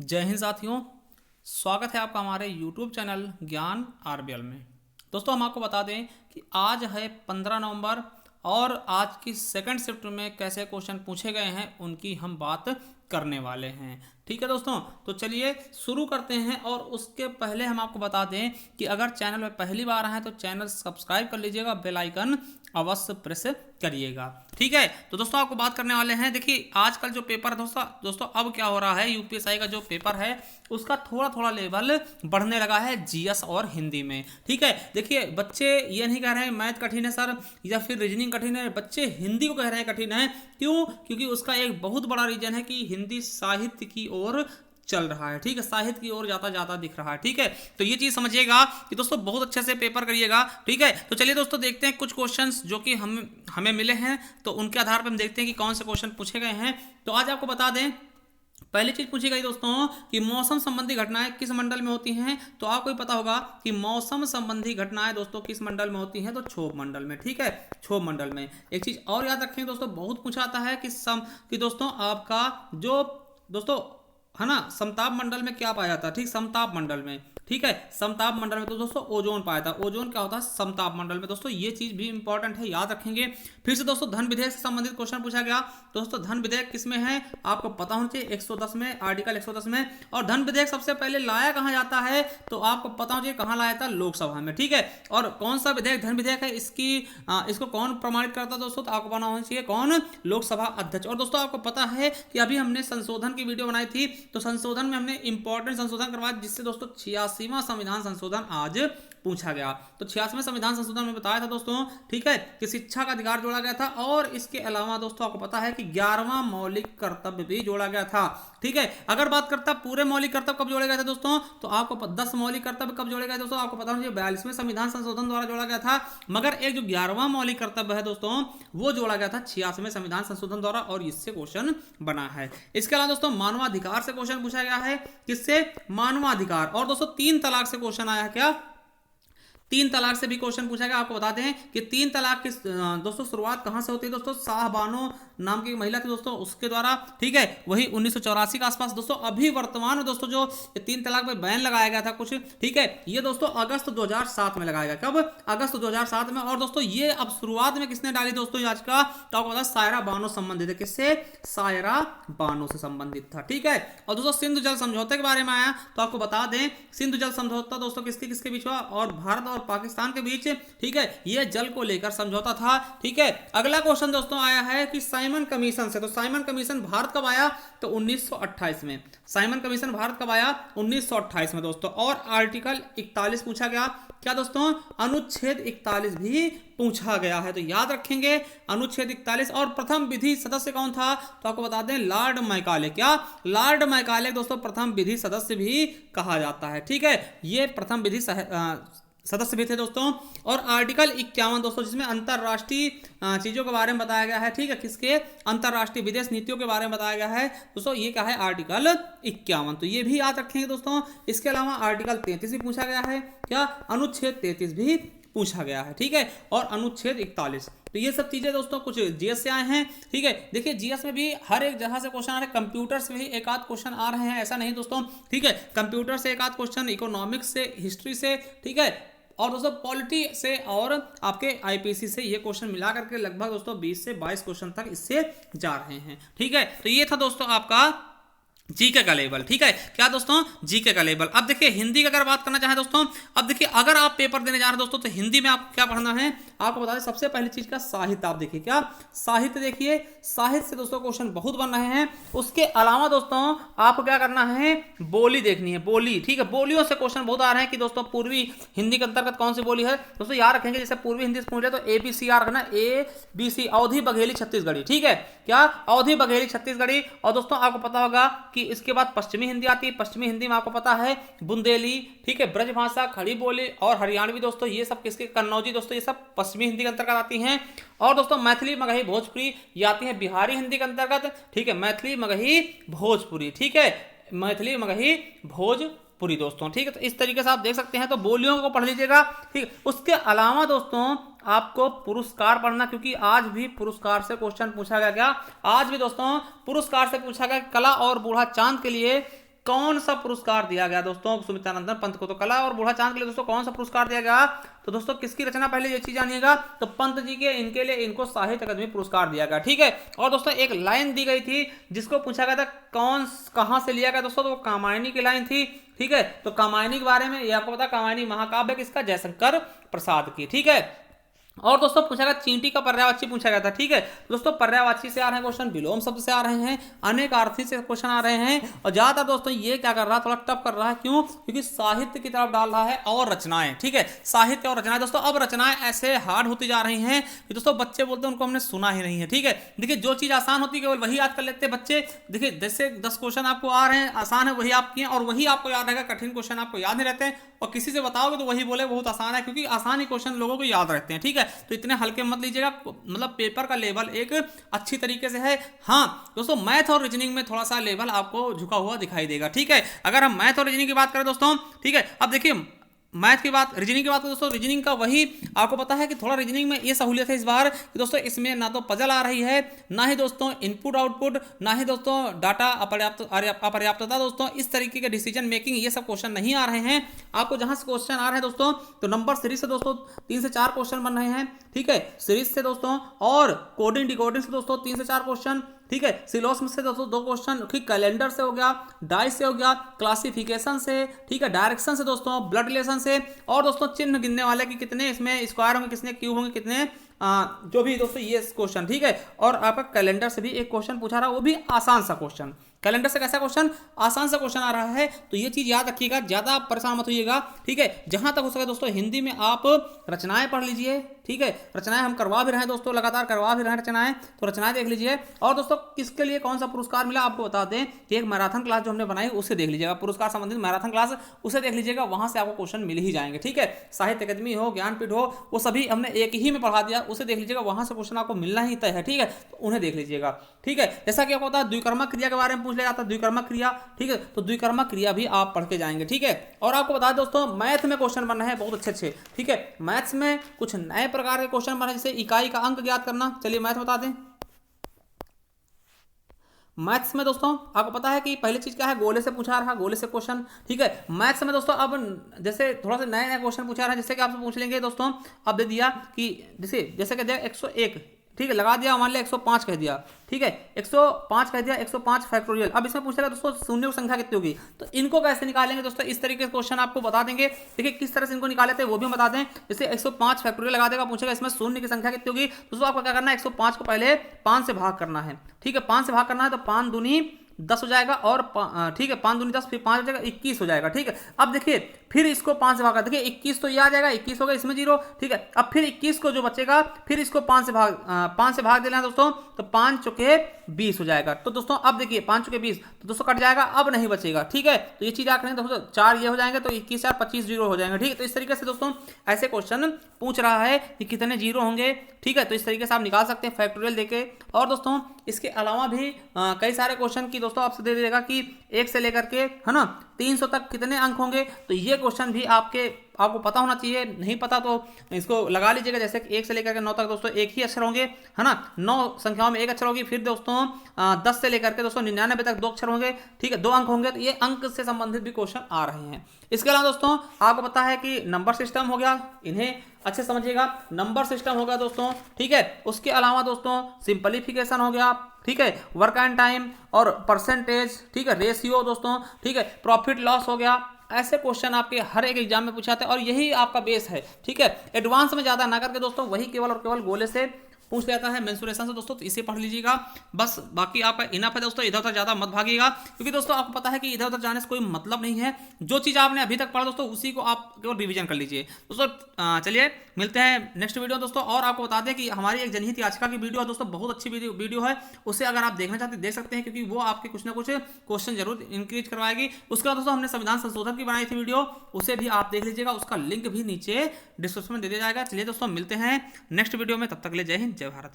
जय हिंद साथियों, स्वागत है आपका हमारे YouTube चैनल ज्ञान आरबीएल में। दोस्तों हम आपको बता दें कि आज है 15 नवंबर और आज की सेकंड शिफ्ट में कैसे क्वेश्चन पूछे गए हैं उनकी हम बात करने वाले हैं। ठीक है दोस्तों, तो चलिए शुरू करते हैं। और उसके पहले हम आपको बता दें कि अगर चैनल में पहली बार आए हैं तो चैनल सब्सक्राइब कर लीजिएगा, बेल आइकन अवश्य प्रेस करिएगा। ठीक है, तो दोस्तों आपको बात करने वाले हैं। देखिए आजकल जो पेपर दोस्तों अब क्या हो रहा है, यूपीएसआई का जो पेपर है उसका थोड़ा थोड़ा लेवल बढ़ने लगा है जीएस और हिंदी में। ठीक है, देखिए बच्चे ये नहीं कह रहे हैं मैथ कठिन है सर या फिर रीजनिंग कठिन है, बच्चे हिंदी को कह रहे हैं कठिन है। क्यों? क्योंकि उसका एक बहुत बड़ा रीजन है कि हिंदी साहित्य की ओर चल रहा है। ठीक है, साहित्य की ओर जाता जाता दिख रहा है। ठीक है, तो ये चीज समझिएगा कि दोस्तों बहुत अच्छे से पेपर करिएगा। ठीक है, तो चलिए दोस्तों देखते हैं कुछ क्वेश्चंस जो कि हमें मिले हैं, तो उनके आधार पर हम देखते हैं कि कौन से क्वेश्चन पूछे गए हैं। तो आज आपको बता दें, पहली चीज पूछी गई दोस्तों कि मौसम संबंधी घटनाएं किस मंडल में होती हैं। तो आपको ही पता होगा कि मौसम संबंधी घटनाएं दोस्तों किस मंडल में होती हैं, तो क्षोभ मंडल में। ठीक है, क्षोभ मंडल में। एक चीज और याद रखें दोस्तों, बहुत पूछा आता है कि दोस्तों आपका जो दोस्तों है ना समताप मंडल में क्या पाया जाता है। ठीक, समताप मंडल में। ठीक है, समताप मंडल में तो दोस्तों ओजोन पाया था। ओजोन क्या होता है? समताप मंडल में। दोस्तों ये चीज भी इंपॉर्टेंट है, याद रखेंगे। फिर से दोस्तों धन विधेयक से संबंधित क्वेश्चन पूछा गया। दोस्तों धन विधेयक किसमें है आपको पता होना चाहिए, 110 में, आर्टिकल 110 में। और धन विधेयक सबसे पहले लाया कहां जाता है तो आपको पता होना चाहिए कहां लाया था, लोकसभा में। ठीक है, और कौन सा विधेयक धन विधेयक है इसको कौन प्रमाणित करता है दोस्तों, तो आपको पता होना चाहिए कौन, लोकसभा अध्यक्ष। और दोस्तों आपको पता है कि अभी हमने संशोधन की वीडियो बनाई थी, तो संशोधन में हमने इंपॉर्टेंट संशोधन करवाया जिससे दोस्तों 86वां संविधान संशोधन आज पूछा गया। तो 86वें संविधान संशोधन में बताया था दोस्तों, ठीक है, कि शिक्षा का अधिकार जोड़ा गया था। और इसके अलावा दोस्तों आपको पता है कि 11वां मौलिक कर्तव्य भी जोड़ा गया था। ठीक है, अगर बात करता पूरे मौलिक कर्तव्य कब जोड़े गए थे दोस्तों, तो आपको 10 मौलिक कर्तव्य कब जोड़े गए दोस्तों, आपको पता होना चाहिए 42वें संविधान संशोधन द्वारा जोड़ा गया था। मगर एक जो 11वां मौलिक कर्तव्य है दोस्तों वो जोड़ा गया था 86वें संविधान संशोधन द्वारा, और इससे क्वेश्चन बना है। इसके अलावा दोस्तों मानवाधिकार से क्वेश्चन पूछा गया है। किससे? मानवाधिकार। और दोस्तों 3 तलाक से क्वेश्चन आया है। क्या? 3 तलाक से भी क्वेश्चन पूछा गया। आपको बताते हैं कि 3 तलाक की दोस्तों शुरुआत कहां से होती है दोस्तों, शाहबानो नाम की महिला थी दोस्तों उसके द्वारा। ठीक है, वही 1984 के आसपास दोस्तों। अभी वर्तमान में दोस्तों जो 3 तलाक पे बैन लगाया गया था कुछ, ठीक है, ये दोस्तों अगस्त 2007 में लगाया गया। कब? अगस्त 2007 में। और दोस्तों ये अब शुरुआत में किसने डाली दोस्तों आज का, तो आपको पता सायरा बानो संबंधित है। किससे? सायरा बानो से संबंधित था। ठीक है, और दोस्तों सिंधु जल समझौते के बारे में आया, तो आपको बता दें सिंधु जल समझौता दोस्तों किसके किसके बीच हुआ, और भारत और पाकिस्तान के बीच। ठीक है, ये जल को लेकर समझौता था। ठीक है, अगला क्वेश्चन दोस्तों आया है कि साइमन कमीशन से। तो साइमन कमीशन भारत कब आया, तो 1928 में। साइमन कमीशन भारत कब आया? 1928 में दोस्तों। और आर्टिकल 41 पूछा गया। क्या दोस्तों? अनुच्छेद 41 भी पूछा गया है, तो याद रखेंगे अनुच्छेद 41। और प्रथम विधि सदस्य कौन था, तो आपको बता दें लॉर्ड मैकाले। क्या? लॉर्ड मैकाले दोस्तों प्रथम विधि सदस्य भी कहा जाता है। ठीक है, ये प्रथम विधि सदस्य भी थे दोस्तों। और आर्टिकल 51 दोस्तों जिसमें अंतरराष्ट्रीय चीजों के बारे में बताया गया है। ठीक है, किसके? अंतरराष्ट्रीय विदेश नीतियों के बारे में बताया गया है दोस्तों। ये क्या है? आर्टिकल 51, तो ये भी याद रखेंगे दोस्तों। इसके अलावा आर्टिकल 33 भी पूछा गया है। क्या? अनुच्छेद 33 भी पूछा गया है। ठीक है, और अनुच्छेद 41। तो ये सब चीजें दोस्तों कुछ जीएस से आए हैं। ठीक है, देखिए जीएस में भी हर एक जगह से क्वेश्चन आ रहे हैं। कंप्यूटर से भी एक आध क्वेश्चन आ रहे हैं, ऐसा नहीं दोस्तों। ठीक है, कंप्यूटर से एक आध क्वेश्चन, इकोनॉमिक्स से, हिस्ट्री से। ठीक है, और दोस्तों पॉलिटी से और आपके आईपीसी से ये क्वेश्चन मिला करके लगभग दोस्तों 20 से 22 क्वेश्चन तक इससे जा रहे हैं। ठीक है, तो ये था दोस्तों आपका जीके का लेवल। ठीक है, क्या दोस्तों? जीके का लेवल। अब देखिए हिंदी का अगर बात करना चाहें दोस्तों, अब देखिए अगर आप पेपर देने जा रहे हैं दोस्तों तो हिंदी में आपको क्या पढ़ना है, आपको बता दें सबसे पहली चीज का साहित्य। आप देखिए क्या साहित्य, देखिए साहित्य से दोस्तों क्वेश्चन बहुत बन रहे हैं। उसके अलावा दोस्तों आपको क्या करना है, बोली देखनी है, बोली। ठीक है, बोलियों से क्वेश्चन बहुत आ रहे हैं कि दोस्तों पूर्वी हिंदी के अंतर्गत कौन सी बोली है दोस्तों, याद रखेंगे। जैसे पूर्वी हिंदी से पूछ रहे तो ABCR रखना, ABC, अवधी बघेली छत्तीसगढ़ी। ठीक है, क्या? अवधी बघेली छत्तीसगढ़ी। और दोस्तों आपको पता होगा कि इसके बाद पश्चिमी हिंदी आती है। पश्चिमी हिंदी में आपको पता है बुंदेली, ठीक है, ब्रजभाषा, खड़ी बोली और हरियाणवी दोस्तों, ये सब किसके? कन्नौजी दोस्तों, ये सब पश्चिमी हिंदी के अंतर्गत आती हैं। और दोस्तों मैथिली, मगही, भोजपुरी ये आती है बिहारी हिंदी के अंतर्गत। ठीक है, मैथिली, मगही, भोजपुरी। ठीक है, मैथिली, मगही, भोजपुरी दोस्तों। ठीक है, तो इस तरीके से आप देख सकते हैं, तो बोलियों को पढ़ लीजिएगा। ठीक, उसके अलावा दोस्तों आपको पुरस्कार पढ़ना, क्योंकि आज भी पुरस्कार से क्वेश्चन पूछा गया। क्या? आज भी दोस्तों पुरस्कार से पूछा गया। कला और बूढ़ा चांद के लिए कौन सा पुरस्कार दिया गया दोस्तों सुमित्रानंदन पंत को? तो कला और बूढ़ा चांद के लिए दोस्तों कौन सा पुरस्कार दिया गया? तो दोस्तों किसकी रचना, पहले ये चीज जानिएगा, तो पंत जी के इनके लिए इनको साहित्य अकादमी पुरस्कार दिया गया। ठीक है, और दोस्तों एक लाइन दी गई थी जिसको पूछा गया था कौन कहां से लिया गया दोस्तों, तो वो कामायनी की लाइन थी। ठीक है, तो कामायनी के बारे में ये आपको पता, कामायनी महाकाव्य किसका? जयशंकर प्रसाद की। ठीक है, और दोस्तों पूछा गया चींटी का पर्यायवाची पूछा गया था। ठीक है, दोस्तों पर्यायवाची से आ रहे हैं क्वेश्चन, विलोम शब्द से आ रहे हैं, अनेकार्थी से क्वेश्चन आ रहे हैं, और ज्यादातर दोस्तों ये क्या कर रहा है, थोड़ा टफ कर रहा है। क्यों? क्योंकि साहित्य की तरफ डाल रहा है और रचनाएं। ठीक है, साहित्य और रचनाएं दोस्तों, अब रचनाएं ऐसे हार्ड होती जा रही हैं कि दोस्तों बच्चे बोलते हैं उनको हमने सुना ही नहीं है। ठीक है, देखिए जो चीज आसान होती है केवल वही याद कर लेते हैं बच्चे। देखिए जैसे 10 क्वेश्चन आपको आ रहे हैं आसान है वही आप किए, और वही आपको याद रहेगा, कठिन क्वेश्चन आपको याद नहीं रहते हैं, और किसी से बताओगे तो वही बोले बहुत आसान है, क्योंकि आसान ही क्वेश्चन लोगों को याद रहते हैं। ठीक है, तो इतने हल्के मत लीजिएगा, मतलब पेपर का लेवल एक अच्छी तरीके से है। हाँ दोस्तों, मैथ और रीजनिंग में थोड़ा सा लेवल आपको झुका हुआ दिखाई देगा। ठीक है, अगर हम मैथ और रीजनिंग की बात करें दोस्तों, ठीक है, अब देखिए मैथ की बात, रीजनिंग की बात दोस्तों, रीजनिंग का वही आपको पता है कि थोड़ा रीजनिंग में ये सहूलियत है इस बार कि दोस्तों इसमें ना तो पजल आ रही है, ना ही दोस्तों इनपुट आउटपुट, ना ही दोस्तों डाटा अपर्याप्तता दोस्तों, इस तरीके के डिसीजन मेकिंग ये सब क्वेश्चन नहीं आ रहे हैं। आपको जहां से क्वेश्चन आ रहे हैं दोस्तों, तो नंबर सीरीज से दोस्तों 3 से 4 क्वेश्चन बन रहे हैं। ठीक है, सीरीज से दोस्तों, और कोडिंग डिकोडिंग से दोस्तों 3 से 4 क्वेश्चन। ठीक है, सिलोस में से दोस्तों 2 क्वेश्चन, ठीक, कैलेंडर से हो गया, डाइस से हो गया, क्लासिफिकेशन से, ठीक है, डायरेक्शन से दोस्तों, ब्लड रिलेशन से, और दोस्तों चिन्ह गिनने वाले कि कितने इसमें स्क्वायर होंगे, कितने क्यूब होंगे, कितने जो भी दोस्तों ये क्वेश्चन। ठीक है, और आपका कैलेंडर से भी एक क्वेश्चन पूछा रहा, वो भी आसान सा क्वेश्चन। कैलेंडर से कैसा क्वेश्चन? आसान सा क्वेश्चन आ रहा है, तो ये चीज याद रखिएगा, ज्यादा आप परेशान मत होइएगा। ठीक है, जहां तक हो सके दोस्तों हिंदी में आप रचनाएं पढ़ लीजिए। ठीक है, रचनाएं हम करवा भी रहे हैं दोस्तों, लगातार करवा भी रहे हैं रचनाएं, तो रचनाएं देख लीजिए। और दोस्तों किसके लिए कौन सा पुरस्कार मिला आपको बता दें कि एक मैराथन क्लास जो हमने बनाई उसे देख लीजिएगा, पुरस्कार संबंधित मैराथन क्लास, उसे देख लीजिएगा, वहां से आपको क्वेश्चन मिल ही जाएंगे। ठीक है, साहित्य अकादमी हो, ज्ञानपीठ हो, वो सभी हमने एक ही में पढ़ा दिया, उसे देख लीजिएगा, वहां से क्वेश्चन आपको मिलना ही तय है। ठीक है, तो उन्हें देख लीजिएगा। ठीक है, जैसा कि आपको पता है द्विकर्मक क्रिया के बारे में पूछ लिया जाता है, द्विकर्मक क्रिया। ठीक है, तो द्विकर्मक क्रिया भी आप पढ़ के जाएंगे। ठीक है, और आपको बता दें दोस्तों मैथ में क्वेश्चन बन रहे हैं बहुत अच्छे। ठीक है, मैथ्स में कुछ नए प्रकार के क्वेश्चन बन रहे हैं, जैसे इकाई का अंक ज्ञात करना। चलिए मैथ बता दें। मैथ्स में दोस्तों आपको पता है कि पहली चीज क्या है, गोले से पूछा रहा, गोले से क्वेश्चन। ठीक है, मैथ्स में दोस्तों अब जैसे थोड़ा सा नए नए क्वेश्चन पूछा रहा है, जैसे कि आपसे पूछ लेंगे दोस्तों, अब दे दिया कि जैसे कह दिया 101, ठीक है, लगा दिया, मान लिया 105 कह दिया। ठीक है, 105 कह दिया, 105 फैक्टोरियल। अब इसमें पूछेगा दोस्तों शून्य की संख्या कितनी होगी, तो इनको कैसे निकालेंगे दोस्तों, इस तरीके से क्वेश्चन आपको बता देंगे। देखिए किस तरह से इनको निकाले थे वो भी हम बता दें। जैसे 105 फैक्टोरियल लगा देगा, पूछेगा इसमें शून्य की संख्या कितनी होगी, दोस्तों आपको क्या करना है, 105 को पहले 5 से भाग करना है। ठीक है, 5 से भाग करना है, तो 5 दूनी 10 हो जाएगा, और ठीक है 5 दूनी 10, फिर 5 हो जाएगा 21 हो जाएगा। ठीक है, अब देखिए फिर इसको 5 से भागा, देखिए 21 तो ये आ जाएगा, 21 होगा, इसमें 0। ठीक है, अब फिर 21 को जो बचेगा फिर इसको 5 से भाग देना है दोस्तों, तो 5 चौके 20 हो जाएगा। तो दोस्तों अब देखिए 5 चौके 20, तो दोस्तों कट जाएगा, अब नहीं बचेगा। ठीक है, तो ये चीज आप करेंगे दोस्तों, 4 ये हो जाएंगे, तो 21 4 25 जीरो हो जाएंगे। ठीक है, तो इस तरीके से दोस्तों ऐसे क्वेश्चन पूछ रहा है कि कितने जीरो होंगे। ठीक है, तो इस तरीके से आप निकाल सकते हैं फैक्टोरियल देके। और दोस्तों इसके अलावा भी कई सारे क्वेश्चन की दोस्तों आपसे दे देगा कि 1 से लेकर के है ना 300 तक कितने अंक होंगे, तो ये क्वेश्चन भी आपको पता होना चाहिए। नहीं पता तो इसको लगा लीजिएगा, जैसे 1 से लेकर के 9 तक दोस्तों एक ही अक्षर होंगे, है ना, 9 संख्याओं में एक अक्षर होगी। फिर दोस्तों 10 से लेकर के दोस्तों 99 तक 2 अक्षर होंगे। ठीक है, 2 अंक होंगे, तो ये अंक से संबंधित भी क्वेश्चन आ रहे हैं। इसके अलावा दोस्तों आपको पता है कि नंबर सिस्टम हो गया, इन्हें अच्छे समझिएगा, नंबर सिस्टम होगा दोस्तों। ठीक है, उसके अलावा दोस्तों सिंपलीफिकेशन हो गया। ठीक है, वर्क एंड टाइम और परसेंटेज। ठीक है, रेशियो दोस्तों। ठीक है, प्रॉफिट लॉस हो गया। ऐसे क्वेश्चन आपके हर एक एग्जाम में पूछाते हैं, और यही आपका बेस है। ठीक है, एडवांस में ज्यादा ना करके दोस्तों वही केवल और केवल गोले से पूछ लेता है, मेंसुरेशन से दोस्तों, तो इसे पढ़ लीजिएगा बस। बाकी आपका इनफ है दोस्तों, इधर उधर ज्यादा मत भागिएगा, क्योंकि दोस्तों आपको पता है कि इधर उधर जाने से कोई मतलब नहीं है। जो चीज आपने अभी तक पढ़ा दोस्तों उसी को आप केवल रिवीजन कर लीजिए दोस्तों। चलिए मिलते हैं नेक्स्ट वीडियो दोस्तों। और आपको बता दें कि हमारी एक जनहित याचिका की वीडियो है दोस्तों, बहुत अच्छी वीडियो है, उसे अगर आप देखना चाहते हैं देख सकते हैं, क्योंकि वो आपके कुछ ना कुछ क्वेश्चन जरूर इंक्रीज करवाएगी। उसके बाद दोस्तों हमने संविधान संशोधन की बनाई थी वीडियो, उसे भी आप देख लीजिएगा, उसका लिंक भी नीचे डिस्क्रिप्शन में दे दिया जाएगा। चलिए दोस्तों मिलते हैं नेक्स्ट वीडियो में, तब तक के लिए जय हिंद जय भारत।